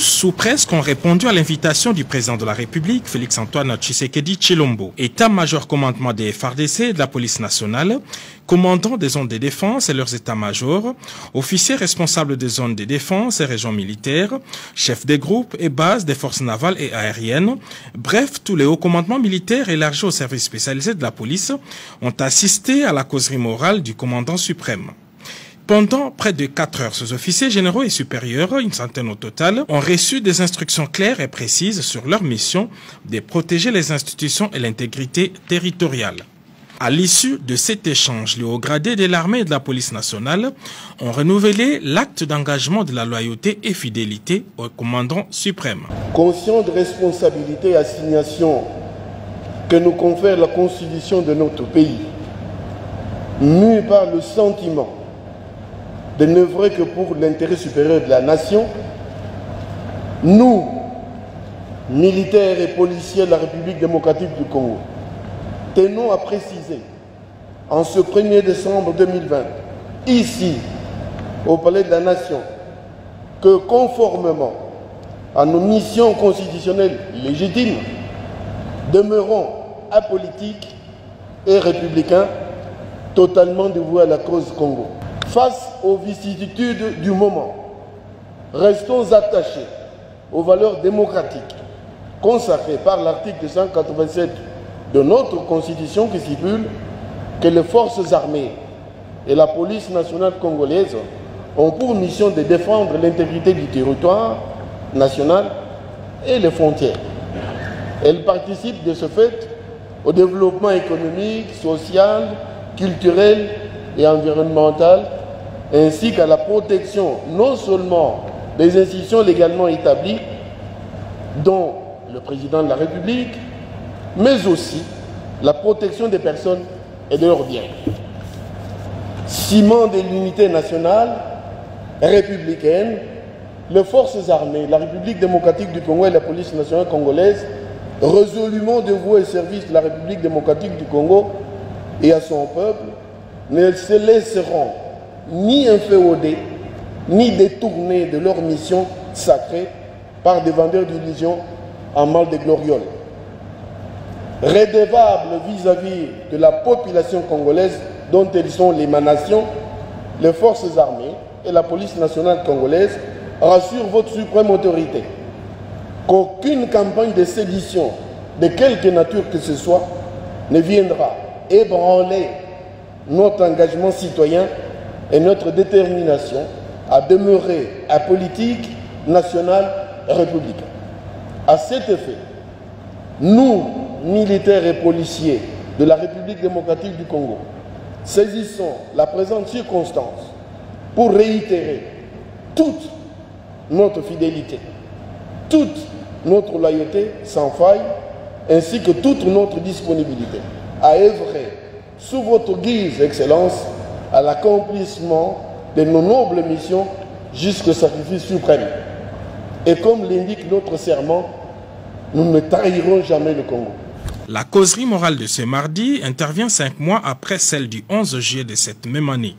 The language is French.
Tous ou presque ont répondu à l'invitation du président de la République, Félix-Antoine Tshisekedi Tshilombo. État-major commandement des FARDC et de la police nationale, commandants des zones de défense et leurs états-majors, officiers responsables des zones de défense et régions militaires, chefs des groupes et bases des forces navales et aériennes, bref, tous les hauts commandements militaires élargis aux services spécialisés de la police ont assisté à la causerie morale du commandant suprême. Pendant près de 4 heures, ces officiers généraux et supérieurs, une centaine au total, ont reçu des instructions claires et précises sur leur mission de protéger les institutions et l'intégrité territoriale. À l'issue de cet échange, les hauts gradés de l'armée et de la police nationale ont renouvelé l'acte d'engagement de la loyauté et fidélité au commandant suprême. Conscient de responsabilités et assignations que nous confère la constitution de notre pays, mû par le sentiment de n'œuvrer que pour l'intérêt supérieur de la nation, nous, militaires et policiers de la République démocratique du Congo, tenons à préciser, en ce 1er décembre 2020, ici, au Palais de la Nation, que conformément à nos missions constitutionnelles légitimes, demeurons apolitiques et républicains, totalement dévoués à la cause Congo. Face aux vicissitudes du moment, restons attachés aux valeurs démocratiques consacrées par l'article 187 de notre Constitution qui stipule que les forces armées et la police nationale congolaise ont pour mission de défendre l'intégrité du territoire national et les frontières. Elles participent de ce fait au développement économique, social, culturel et environnemental, ainsi qu'à la protection non seulement des institutions légalement établies, dont le président de la République, mais aussi la protection des personnes et de leurs biens. Ciment de l'unité nationale républicaine, les forces armées, la République démocratique du Congo et la police nationale congolaise, résolument dévouées au service de la République démocratique du Congo et à son peuple, ne se laisseront ni inféoder, ni détourner de leur mission sacrée par des vendeurs d'illusions en mal de glorioles. Redevables vis-à-vis de la population congolaise dont elles sont l'émanation, les forces armées et la police nationale congolaise rassurent votre suprême autorité qu'aucune campagne de sédition de quelque nature que ce soit ne viendra ébranler notre engagement citoyen et notre détermination à demeurer apolitique, national et républicain. À cet effet, nous, militaires et policiers de la République démocratique du Congo, saisissons la présente circonstance pour réitérer toute notre fidélité, toute notre loyauté sans faille, ainsi que toute notre disponibilité à œuvrer sous votre guise, Excellence, à l'accomplissement de nos nobles missions jusqu'au sacrifice suprême. Et comme l'indique notre serment, nous ne trahirons jamais le Congo. La causerie morale de ce mardi intervient 5 mois après celle du 11 juillet de cette même année.